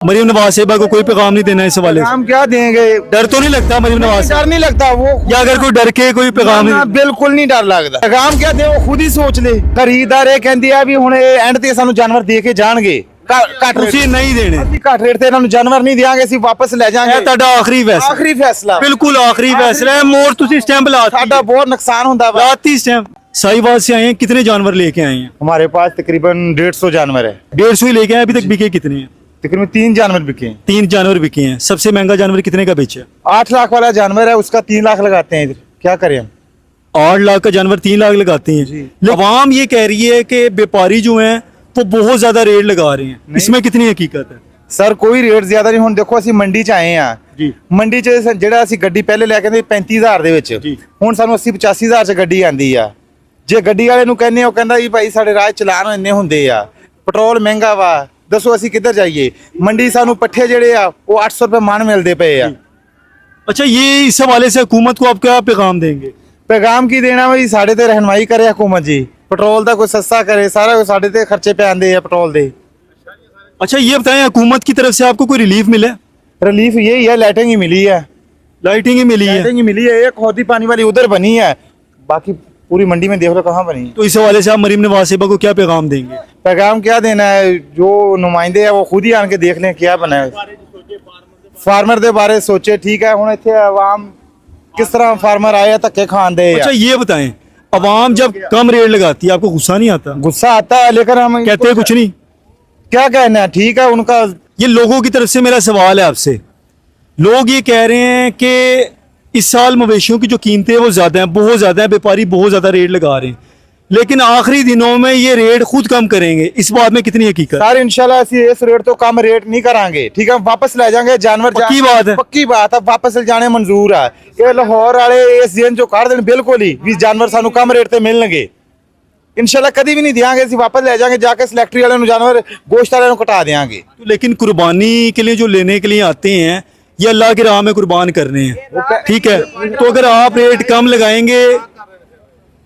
मरीम नवाज साहिबा को कोई पैगाम नहीं देना इस हवाले से? हम क्या देंगे? डर तो नहीं लगता मरीम नवाज से? डर नहीं लगता वो, या अगर कोई डर के कोई पैगाम ना, नहीं? बिल्कुल नहीं डर लगता। पैगाम क्या दे, वो खुद ही सोच ले। खरीदार ਇਹ ਕਹਿੰਦੀ ਆ ਵੀ ਹੁਣ ਇਹ ਐਂਡ ਤੇ ਸਾਨੂੰ ਜਾਨਵਰ ਦੇ ਕੇ ਜਾਣਗੇ ਘੱਟ ਰੇਟ ਤੁਸੀਂ ਨਹੀਂ ਦੇਣੇ, ਅਸੀਂ ਘੱਟ ਰੇਟ ਤੇ ਇਹਨਾਂ ਨੂੰ ਜਾਨਵਰ ਨਹੀਂ ਦਿਆਂਗੇ, ਅਸੀਂ ਵਾਪਸ ਲੈ ਇਹ ਜਾਾਂਗੇ। ਤੁਹਾਡਾ ਆਖਰੀ ਫੈਸਲਾ? ਆਖਰੀ ਫੈਸਲਾ, ਬਿਲਕੁਲ ਆਖਰੀ फैसला है। मोर ਤੁਸੀਂ स्टैंप लाती ਸਾਡਾ ਬਹੁਤ ਨੁਕਸਾਨ ਹੁੰਦਾ ਵਾ। लाती स्टैंप। साहिवाल से आए हैं, कितने जानवर लेके आए हैं? हमारे पास तकरीबन 150 जानवर है। 150 ही लेके आए, अभी तक बिके कितने हैं? तकरीबन 3 जानवर बिके हैं। 3 जानवर बिके हैं। सबसे महंगा जानवर कितने का बेचा? 8 लाख वाला जानवर है, उसका 3 लाख लगाते हैं इधर, क्या करें हम? 8 लाख का जानवर 3 लाख लगाते हैं। लेकिन अवाम ये कह रही है कि व्यापारी जो हैं वो बहुत ज्यादा रेट लगा रहे हैं, इसमें कितनी हकीकत है? ਸਰ ਕੋਈ ਰੇਟ ਜ਼ਿਆਦਾ ਨਹੀਂ। ਹੁਣ ਦੇਖੋ ਅਸੀਂ ਮੰਡੀ 'ਚ ਆਏ ਆ ਜੀ। ਮੰਡੀ 'ਚ ਜਿਹੜਾ ਅਸੀਂ ਗੱਡੀ ਪਹਿਲੇ ਲੈ ਕੇ ਆਂਦੇ 35000 ਦੇ ਵਿੱਚ, ਜੀ। ਹੁਣ ਸਾਨੂੰ 80-85000 'ਚ ਗੱਡੀ ਆਂਦੀ ਆ। ਜੇ ਗੱਡੀ ਵਾਲੇ ਨੂੰ ਕਹਿੰਦੇ ਉਹ ਕਹਿੰਦਾ ਜੀ ਭਾਈ ਸਾਡੇ ਰਾਹ 'ਚ ਚਲਾਨ ਇੰਨੇ ਹੁੰਦੇ ਆ, ਪੈਟਰੋਲ ਮਹਿੰਗਾ ਵਾ, ਦੱਸੋ ਅਸੀਂ ਕਿੱਧਰ ਜਾਈਏ? ਮੰਡੀ ਸਾਨੂੰ ਪੱਠੇ ਜਿਹੜੇ ਆ ਉਹ 800 ਰੁਪਏ ਮਣ ਮਿਲਦੇ ਪਏ ਆ। अच्छा, ये इस हवाले से हुकूमत को आप क्या पैगाम देंगे? ਪੈਗਾਮ ਕੀ ਦੇਣਾ ਭਾਈ? ਸਾਡੇ ਤੇ ਰਹਿਨਮਾਈ ਕਰੇ ਹਕੂਮਤ ਜੀ, ਪੈਟਰੋਲ ਦਾ ਕੋਈ ਸਸਤਾ ਕਰੇ, ਸਾਰਾ ਕੁਛ ਸਾਡੇ ਤੇ ਖਰਚੇ ਪੈ ਆਂਦੇ ਆ ਪੈਟਰੋਲ ਦੇ। अच्छा, ये बताएं हुकूमत की तरफ से आपको कोई रिलीफ मिला? रिलीफ यही है, लाइटिंग ही मिली है। लाइटिंग ही मिली है? लाइटिंग ही मिली है, एक होती पानी वाली उधर बनी है, बाकी पूरी मंडी में देख लो कहाँ बनी है। तो इस हवाले से आप मरीम नवाज साहिबा को क्या पैगाम देंगे? पैगाम क्या देना है, जो नुमाइंदे हैं वो खुद ही आन के देख लें क्या बना है। फार्मर के बारे सोचे, ठीक है ਹੁਣ ਇੱਥੇ आवाम किस तरह फार्मर आए धक्के खान दे। अच्छा, ये बताएं, अवाम जब कम रेट लगाती है आपको गुस्सा नहीं आता? गुस्सा आता है, लेकिन हम कहते हैं कुछ नहीं? क्या कहना है, ठीक है उनका। ये लोगों की तरफ से मेरा सवाल है आपसे। लोग ये कह रहे हैं कि इस साल मवेशियों की जो कीमतें हैं वो ज़्यादा हैं, बहुत ज़्यादा हैं, व्यापारी बहुत ज़्यादा रेट लगा रहे हैं, लेकिन आखिरी दिनों में ये रेट खुद कम करेंगे। इस बात में कितनी हकीकत? सर इंशाल्लाह ਅਸੀਂ ਇਸ ਰੇਟ ਤੋਂ ਕਮ ਰੇਟ ਨਹੀਂ ਕਰਾਂਗੇ, ਠੀਕ ਹੈ, ਵਾਪਸ ਲੈ ਜਾਾਂਗੇ ਜਾਨਵਰ। ਪੱਕੀ ਬਾਤ ਹੈ? ਪੱਕੀ ਬਾਤ ਹੈ, ਵਾਪਸ ਲੈ ਜਾਣੇ ਮਨਜ਼ੂਰ ਆ। ਇਹ ਲਾਹੌਰ ਵਾਲੇ ਇਸ ਦਿਨ ਜੋ ਕੱਢ ਦੇਣ ਬਿਲਕੁਲ ਹੀ ਵੀ ਜਾਨਵਰ ਸਾਨੂੰ ਕਮ ਰੇਟ ਤੇ ਮਿਲਣਗੇ, इंशाल्लाह कभी भी नहीं देंगे, ਅਸੀਂ वापस ले जाएंगे, जाके सिलेक्ट्री वाले जानवर गोश्त वाले कटा देंगे। लेकिन कुर्बानी के लिए जो लेने के लिए आते हैं ये अल्लाह की राह में कुर्बान करने हैं, ठीक है? तो अगर आप रेट कम लगाएंगे,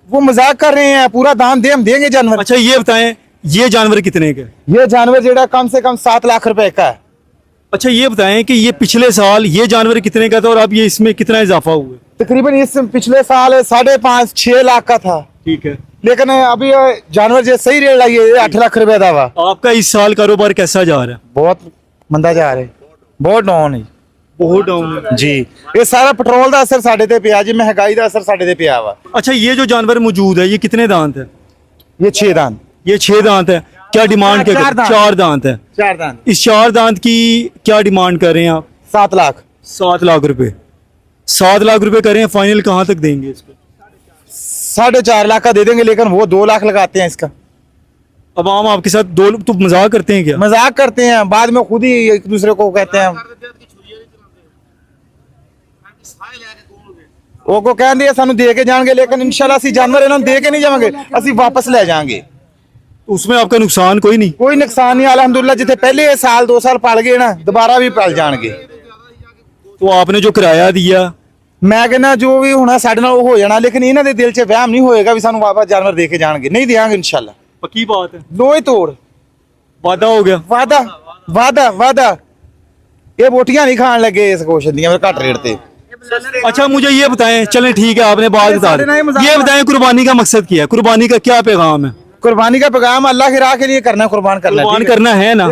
वो मजाक कर रहे हैं, पूरा दाम दे हम देंगे जानवर। अच्छा, ये बताएं, ये जानवर कितने के? ये जानवर जेड़ा कम से कम 7 लाख रुपए का है। अच्छा, ये बताएं कि ये पिछले साल ये जानवर कितने का था और अब ये इसमें कितना इजाफा हुआ? तकरीबन इस पिछले साल 5.5-6 लाख का था, ठीक है, लेकिन अभी जानवर जो सही रेट लगी है 8 लाख रुपए का वा। आपका इस साल कारोबार कैसा जा रहा है? बहुत मंदा जा रहा है, बहुत डाउन है, बहुत डाउन जी। ये सारा पेट्रोल का असर साडे ते पिया जी, महंगाई का असर साडे ते पिया वा। अच्छा, ये जो जानवर मौजूद है ये कितने दांत है? ये 6 दांत। ये 6 दांत है। क्या डिमांड क्या? 4 दांत है। 4 दांत। इस 4 दांत की क्या डिमांड कर रहे हैं आप? 7 लाख। 7 लाख रुपए। 7 लाख रुपए कर रहे हैं, फाइनल कहाँ तक देंगे इसको? 4.5 लाख का दे देंगे, लेकिन वो 2 लाख लगाते हैं इसका। अब हम आपके साथ दो तो मजाक करते हैं क्या? मजाक करते हैं, बाद में खुद ही एक दूसरे को कहते हैं। वो को कहते हैं सानू दे के जाएंगे, लेकिन इंशाल्लाह ਅਸੀਂ जानवर ਇਹਨਾਂ ਨੂੰ ਦੇ ਕੇ ਨਹੀਂ ਜਾਵਾਂਗੇ, ਅਸੀਂ ਵਾਪਸ ਲੈ ਜਾਾਂਗੇ। तो उसमें आपका नुकसान कोई नहीं? कोई नुकसान नहीं, अल्हम्दुलिल्लाह। जिथे पहले साल 2 साल पाल गए ना, दोबारा भी पाल जाएंगे। तो आपने जो किराया दिया, मैं कहना जो भी होना साडे नाल हो जाना, लेकिन इन्हां दे दिल 'ਚ वहम नहीं होएगा भी सानू वापस जानवर दे के जाएंगे, नहीं देंगे इंशाल्लाह। पक्की बात है? दो ही तोड़ वादा हो गया? वादा वादा वादा। ये बोटियां नहीं खान लगे इस कोशिश दियां घट रेट ते। अच्छा, मुझे ये बताएं, चलें ठीक है, आपने बात बता दी, ये बताएं कुर्बानी का मकसद क्या है? कुर्बानी का क्या पैगाम है? कुर्बानी का पैगाम अल्लाह की राह के लिए करना, कुर्बान करना, कुर्बान करना है ना।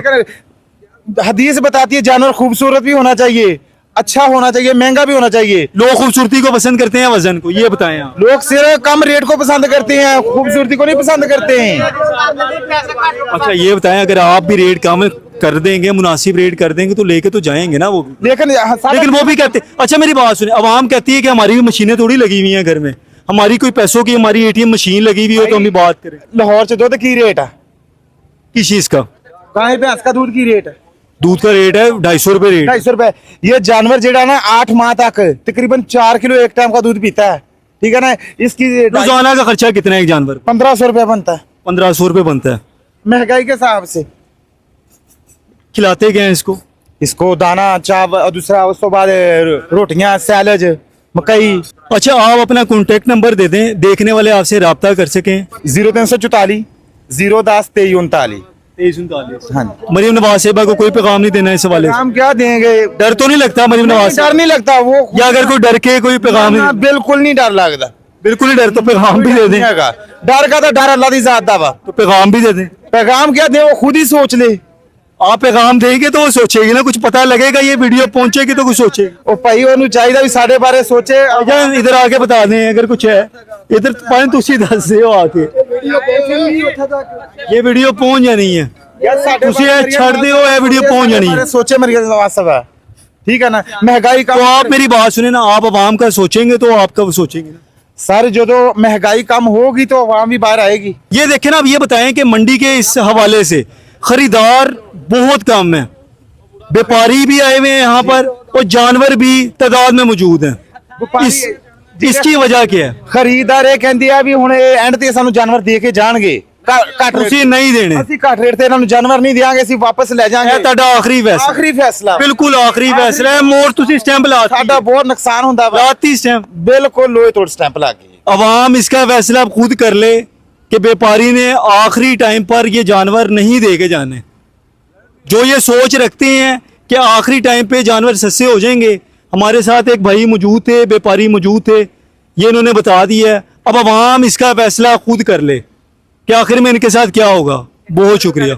हदीस बताती है जानवर खूबसूरत भी होना चाहिए, अच्छा होना चाहिए, महंगा भी होना चाहिए। लोग खूबसूरती को पसंद करते हैं, वजन को? ये बताएं आप। लोग सिर्फ कम रेट को पसंद करते हैं, खूबसूरती को नहीं पसंद करते हैं। अच्छा, ये बताएं, अगर आप भी रेट कम कर देंगे, मुनासिब रेट कर देंगे तो लेके तो जाएंगे ना वो भी। लेकिन वो भी कहते, अच्छा मेरी बात सुने, अवाम कहती है कि हमारी भी मशीनें थोड़ी लगी हुई हैं घर में, हमारी कोई पैसों की हमारी ATM मशीन लगी हुई हो तो हम भी बात करें। लाहौर से दूध की रेट है? किस चीज का? गाय भैंस का दूध की रेट है? दूध का रेट है 250 रुपए रेट। 250 रुपए। ये जानवर जेड़ा ना 8 माह तक तकरीबन 4 किलो एक टाइम का दूध पीता है, ठीक है ना। इसकी रोजाना का खर्चा कितना है एक जानवर? 1500 रुपए बनता है। 1500 रुपए बनता है महंगाई के हिसाब से। खिलाते क्या हैं इसको? इसको दाना चावल, दूसरा उस तो बाद रोटियां, सैलड, मकई। अच्छा, आप अपना कॉन्टेक्ट नंबर दे दें, देखने वाले आपसे राब्ता कर सकें। 0344 010 2339। हाँ जी। मरीम नवाज साहिबा को कोई पैगाम नहीं देना इस हवाले से? हम क्या देंगे? डर तो नहीं लगता मरीम नवाज से? डर नहीं लगता वो, या अगर कोई डर के कोई पैगाम ना, नहीं, बिल्कुल नहीं डर लगता। बिल्कुल नहीं डर तो पैगाम भी दे दें, डर का तो डर अल्लाह दी जात दा वा। तो पैगाम भी दे दें। पैगाम क्या दे, वो खुद ही सोच ले। आप पैगाम देंगे तो वो सोचेगी ना, कुछ पता लगेगा, ये वीडियो पहुंचेगी तो कुछ सोचेगी। ਉਹ ਭਾਈ ਉਹਨੂੰ ਚਾਹੀਦਾ ਵੀ ਸਾਡੇ ਬਾਰੇ ਸੋਚੇ। अच्छा इधर आके बता दें अगर कुछ है, इधर पाए तुसी दस दे हो आके, ये वीडियो पहुंच जानी है। ਯਾਰ ਸਾਡੇ ਤੁਸੀਂ ਇਹ ਛੱਡ ਦਿਓ, ਇਹ ਵੀਡੀਓ ਪਹੁੰਚ ਜਾਣੀ ਹੈ। ਸੋਚੇ ਮਰ ਗਿਆ ਨਵਾਜ਼ ਸਾਹਿਬ, ਠੀਕ ਹੈ ਨਾ। ਮਹਿੰਗਾਈ तो आप मेरी बात सुने ना, आप आवाम का सोचेंगे तो आप कब सोचेंगे ना। सर ਜਦੋਂ महंगाई कम होगी तो आवाम भी बाहर आएगी। ये देखें ना, अब ये बताएं कि मंडी के इस हवाले से खरीदार बहुत कम है, व्यापारी भी आए हुए हैं यहाँ पर और जानवर भी तादाद में मौजूद हैं। इसकी वजह क्या है? ਖਰੀਦਦਾਰ ਇਹ ਕਹਿੰਦੇ ਆ ਵੀ ਹੁਣ ਇਹ ਐਂਡ ਤੇ ਸਾਨੂੰ ਜਾਨਵਰ ਦੇ ਕੇ ਜਾਣਗੇ ਘੱਟ ਰੇਟ। ਤੁਸੀਂ ਨਹੀਂ ਦੇਣੇ, ਅਸੀਂ ਘੱਟ ਰੇਟ ਤੇ ਇਹਨਾਂ ਨੂੰ ਜਾਨਵਰ ਨਹੀਂ ਦਿਆਂਗੇ, ਅਸੀਂ ਵਾਪਸ ਲੈ ਇਹ ਜਾਾਂਗੇ। ਤੁਹਾਡਾ ਆਖਰੀ ਫੈਸਲਾ, ਆਖਰੀ ਫੈਸਲਾ, ਬਿਲਕੁਲ ਆਖਰੀ ਫੈਸਲਾ ਹੈ। ਮੋਰ ਤੁਸੀਂ ਸਟੈਂਪ ਲਾਤੀ, ਸਾਡਾ ਬਹੁਤ ਨੁਕਸਾਨ ਹੁੰਦਾ ਵਾ। ਲਾਤੀ स्टैंप। ਬਿਲकुल ਲੋਹੇ ਤੋੜ ਸਟੈਂਪ ਲਾ ਕੇ। अवाम इसका फैसला अब खुद कर ले कि व्यापारी ने आखिरी टाइम पर ये जानवर नहीं दे के जाने। जो ये सोच रखते हैं कि आखिरी टाइम पे जानवर सस्ते हो जाएंगे, हमारे साथ एक भाई मौजूद थे, व्यापारी मौजूद थे, ये इन्होंने बता दिया है। अब अवाम इसका फैसला खुद कर ले कि आखिर में इनके साथ क्या होगा। बहुत शुक्रिया।